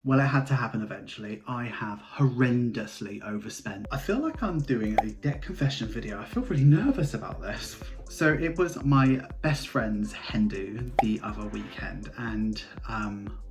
Well, it had to happen eventually. I have horrendously overspent. I feel like I'm doing a debt confession video. I feel really nervous about this. So it was my best friend's hen do the other weekend, and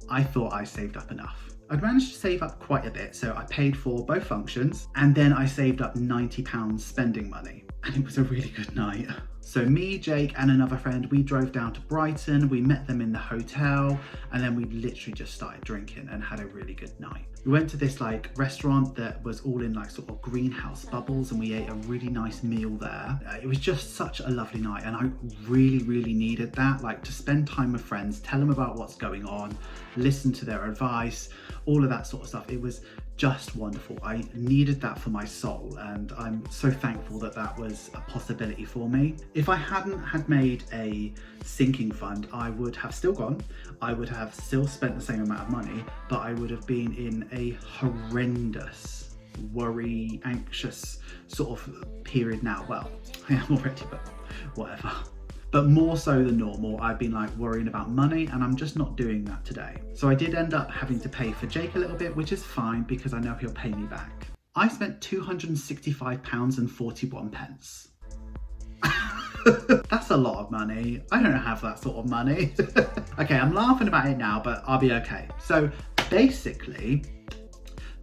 I thought I saved up enough. I'd managed to save up quite a bit, so I paid for both functions, and then I saved up £90 spending money, and it was a really good night. So me, Jake, and another friend, we drove down to Brighton, we met them in the hotel, and then we literally just started drinking and had a really good night. We went to this like restaurant that was all in like sort of greenhouse bubbles, and we ate a really nice meal there. It was just such a lovely night, and I really needed that, like to spend time with friends, tell them about what's going on, listen to their advice, all of that sort of stuff. It was just wonderful. I needed that for my soul, and I'm so thankful that that was a possibility for me. If I hadn't had made a sinking fund, I would have still gone. I would have still spent the same amount of money, but I would have been in a horrendous, worry, anxious sort of period now. Well, I am already, but whatever. But more so than normal, I've been like worrying about money, and I'm just not doing that today. So I did end up having to pay for Jake a little bit, which is fine because I know he'll pay me back. I spent £265.41. That's a lot of money. I don't have that sort of money. Okay, I'm laughing about it now, but I'll be okay. So basically,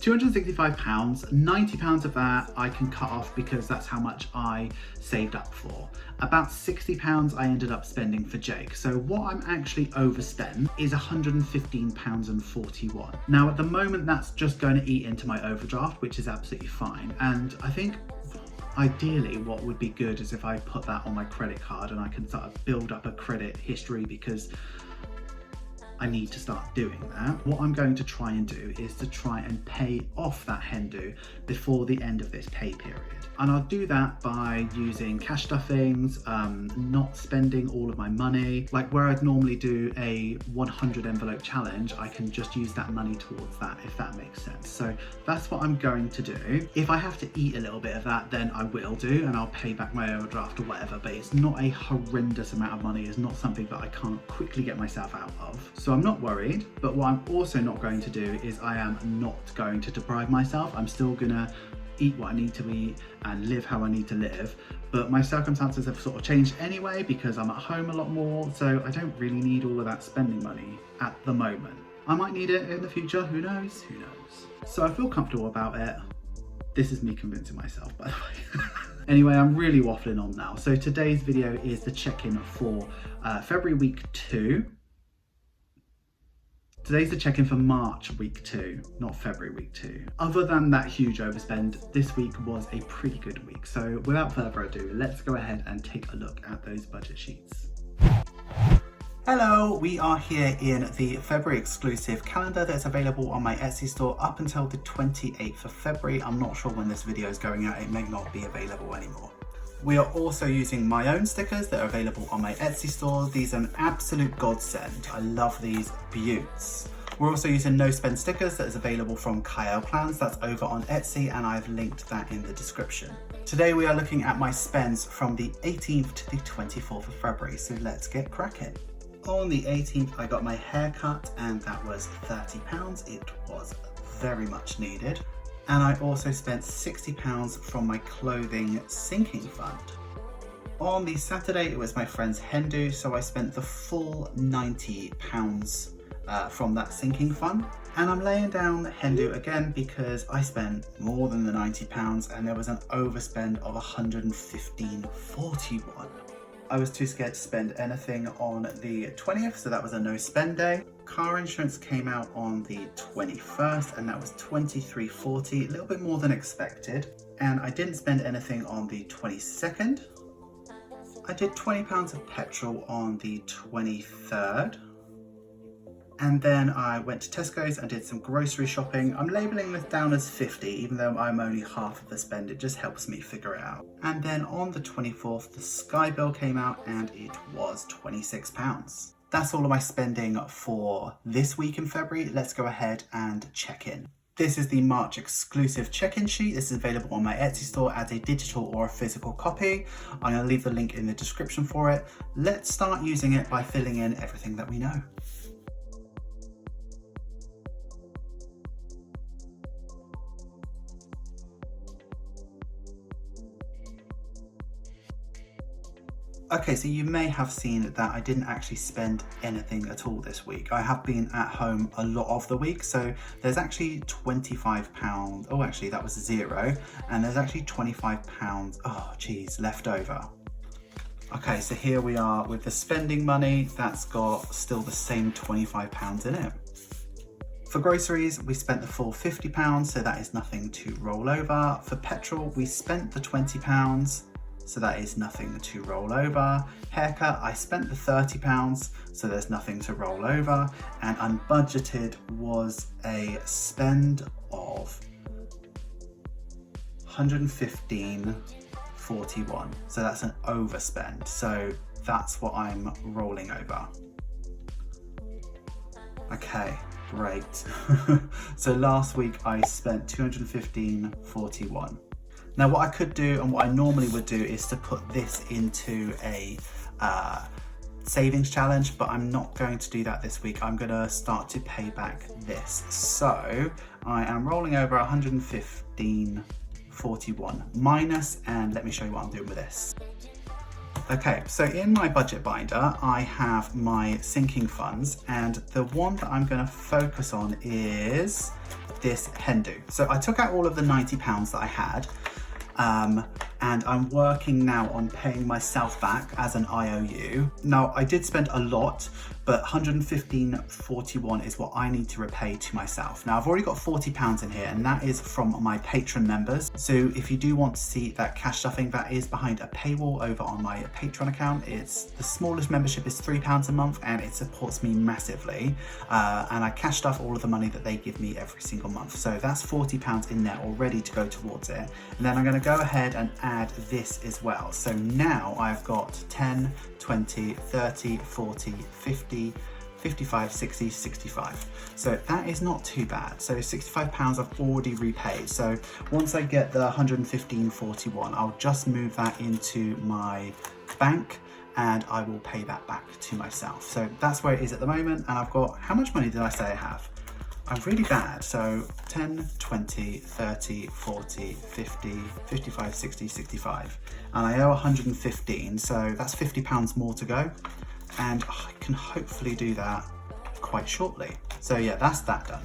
£265, £90 of that I can cut off because that's how much I saved up for. About £60 I ended up spending for Jake. So what I'm actually overspent is £115.41. Now at the moment that's just going to eat into my overdraft, which is absolutely fine. And I think ideally what would be good is if I put that on my credit card and I can sort of build up a credit history, because I need to start doing that. What I'm going to try and do is to try and pay off that hen do before the end of this pay period. And I'll do that by using cash stuffings, not spending all of my money. Like where I'd normally do a 100 envelope challenge, I can just use that money towards that, if that makes sense. So that's what I'm going to do. If I have to eat a little bit of that, then I will do, and I'll pay back my overdraft or whatever, but it's not a horrendous amount of money. It's not something that I can't quickly get myself out of. So I'm not worried, but what I'm also not going to do is I am not going to deprive myself. I'm still gonna eat what I need to eat and live how I need to live, but my circumstances have sort of changed anyway because I'm at home a lot more, so I don't really need all of that spending money at the moment. I might need it in the future, who knows, who knows. So I feel comfortable about it. This is me convincing myself, by the way. Anyway, I'm really waffling on now. So today's video is the check-in for February week 2. Today's the check-in for March week 2, not February week 2. Other than that huge overspend, this week was a pretty good week. So without further ado, let's go ahead and take a look at those budget sheets. Hello, we are here in the February exclusive calendar that's available on my Etsy store up until the 28th of February. I'm not sure when this video is going out, it may not be available anymore. We are also using my own stickers that are available on my Etsy store. These are an absolute godsend. I love these beauts. We're also using no spend stickers that is available from Kyle Plans. That's over on Etsy, and I've linked that in the description. Today we are looking at my spends from the 18th to the 24th of February. So let's get cracking. On the 18th, I got my hair cut, and that was £30. It was very much needed. And I also spent £60 from my clothing sinking fund. On the Saturday, it was my friend's hen do, so I spent the full £90 from that sinking fund. And I'm laying down hen do again because I spent more than the £90 and there was an overspend of £115.41. I was too scared to spend anything on the 20th, so that was a no spend day. Car insurance came out on the 21st and that was £23.40, a little bit more than expected. And I didn't spend anything on the 22nd. I did £20 of petrol on the 23rd. And then I went to Tesco's and did some grocery shopping. I'm labeling this down as 50, even though I'm only half of the spend. It just helps me figure it out. And then on the 24th, the Sky bill came out and it was £26. That's all of my spending for this week in February. Let's go ahead and check in. This is the March exclusive check-in sheet. This is available on my Etsy store as a digital or a physical copy. I'm going to leave the link in the description for it. Let's start using it by filling in everything that we know. Okay, so you may have seen that I didn't actually spend anything at all this week. I have been at home a lot of the week, so there's actually £25. Oh, actually that was zero, and there's actually £25, oh geez, left over. Okay, so here we are with the spending money. That's got still the same £25 in it. For groceries, we spent the full £50, so that is nothing to roll over. For petrol, we spent the £20, so that is nothing to roll over. Haircut, I spent the £30, so there's nothing to roll over. And unbudgeted was a spend of £115.41. So that's an overspend. So that's what I'm rolling over. Okay, great. So last week I spent £215.41. Now what I could do, and what I normally would do, is to put this into a savings challenge, but I'm not going to do that this week. I'm going to start to pay back this. So I am rolling over £115.41 minus, and let me show you what I'm doing with this. Okay, so in my budget binder, I have my sinking funds, and the one that I'm going to focus on is this hen do. So I took out all of the £90 that I had, and I'm working now on paying myself back as an IOU. Now, I did spend a lot, but £115.41 is what I need to repay to myself. Now, I've already got £40 in here, and that is from my Patreon members. So if you do want to see that cash stuffing, that is behind a paywall over on my Patreon account. It's the smallest membership is £3 a month, and it supports me massively. And I cash stuff all of the money that they give me every single month. So that's £40 in there already to go towards it. And then I'm going to go ahead and add this as well. So now I've got 10, 20, 30, 40, 50, 55, 60, 65. So that is not too bad. So £65 I've already repaid. So once I get the £115.41, I'll just move that into my bank and I will pay that back to myself. So that's where it is at the moment. And I've got, how much money did I say I have? I'm really bad. So 10, 20, 30, 40, 50, 55, 60, 65. And I owe 115, so that's £50 more to go. And I can hopefully do that quite shortly. So yeah, that's that done.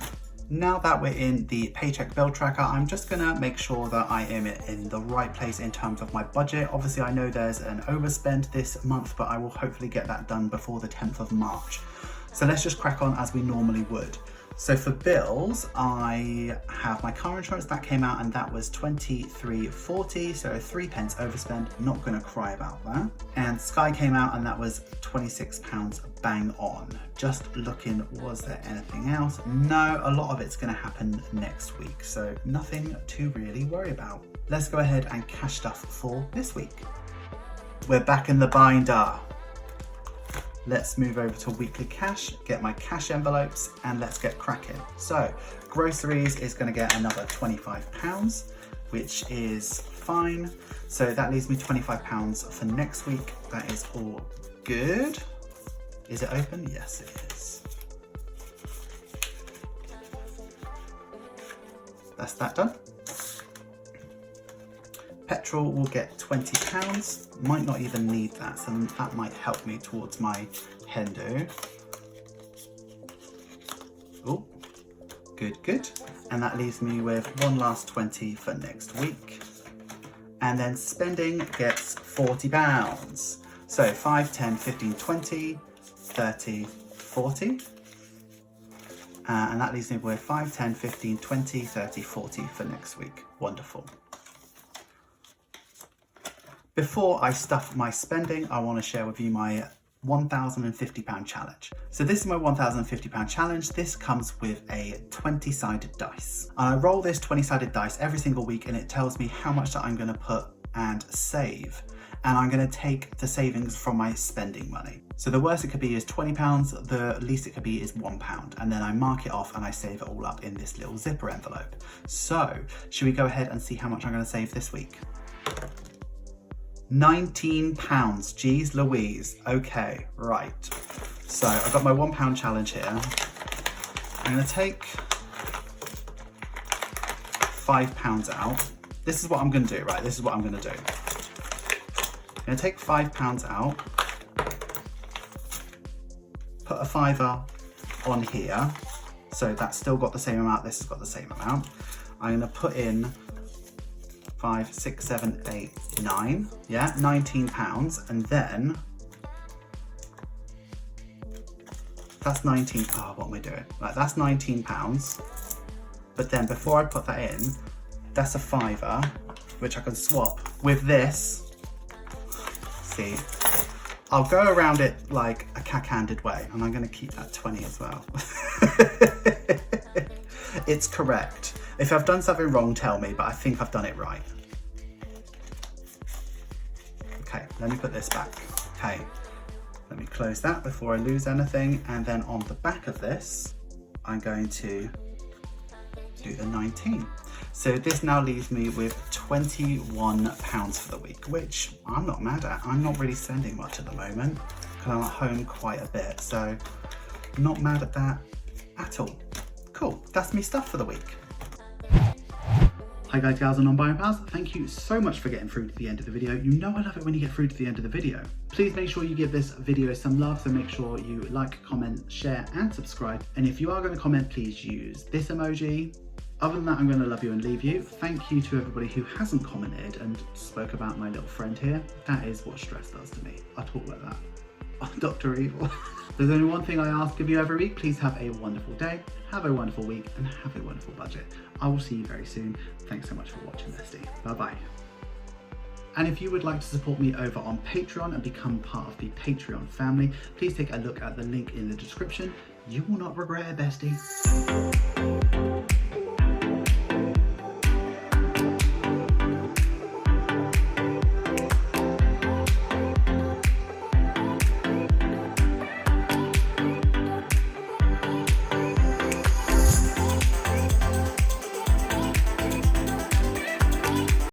Now that we're in the paycheck bill tracker, I'm just gonna make sure that I am in the right place in terms of my budget. Obviously, I know there's an overspend this month, but I will hopefully get that done before the 10th of March. So let's just crack on as we normally would. So for bills, I have my car insurance that came out, and that was £23.40, so 3p overspend, not gonna cry about that. And Sky came out, and that was £26 bang on. Just looking, was there anything else? No, a lot of it's gonna happen next week, so nothing to really worry about. Let's go ahead and cash stuff for this week. We're back in the binder. Let's move over to weekly cash, get my cash envelopes, and let's get cracking. So groceries is going to get another £25, which is fine. So that leaves me £25 for next week. That is all good. Is it open? Yes, it is. That's that done. Petrol will get £20, might not even need that, so that might help me towards my hen do. Oh, good, good. And that leaves me with one last 20 for next week. And then spending gets £40. So 5, 10, 15, 20, 30, 40. And that leaves me with 5, 10, 15, 20, 30, 40 for next week. Wonderful. Before I stuff my spending, I want to share with you my £1,050 challenge. So this is my £1,050 challenge. This comes with a 20-sided dice. And I roll this 20-sided dice every single week, and it tells me how much that I'm going to put and save. And I'm going to take the savings from my spending money. So the worst it could be is £20, the least it could be is £1. And then I mark it off and I save it all up in this little zipper envelope. So should we go ahead and see how much I'm going to save this week? £19, geez Louise. Okay, right. So I've got my £1 challenge here. I'm gonna take £5 out. This is what I'm gonna do, right? This is what I'm gonna do. I'm going to take £5 out, put a fiver on here, so that's still got the same amount, this has got the same amount. I'm going to put in 5, 6, 7, 8, 9, yeah, £19, and then that's 19, oh, what am I doing? Right, that's £19, but then before I put that in, that's a fiver, which I can swap with this. See, I'll go around it like a cack-handed way, and I'm going to keep that 20 as well. It's correct. If I've done something wrong, tell me, but I think I've done it right. Okay, let me put this back. Okay, let me close that before I lose anything, and then on the back of this, I'm going to do the 19. So this now leaves me with £21 for the week, which I'm not mad at. I'm not really spending much at the moment because I'm at home quite a bit, so not mad at that at all. Cool, that's me stuff for the week. Hi guys, gals and non-buying pals, thank you so much for getting through to the end of the video. You know I love it when you get through to the end of the video. Please make sure you give this video some love, so make sure you like, comment, share and subscribe. And if you are going to comment, please use this emoji. Other than that, I'm going to love you and leave you. Thank you to everybody who hasn't commented and spoke about my little friend here. That is what stress does to me. I talk like that. I'm Dr. Evil. There's only one thing I ask of you every week. Please have a wonderful day, have a wonderful week, and have a wonderful budget. I will see you very soon. Thanks so much for watching, bestie. Bye-bye. And if you would like to support me over on Patreon and become part of the Patreon family, please take a look at the link in the description. You will not regret it, bestie.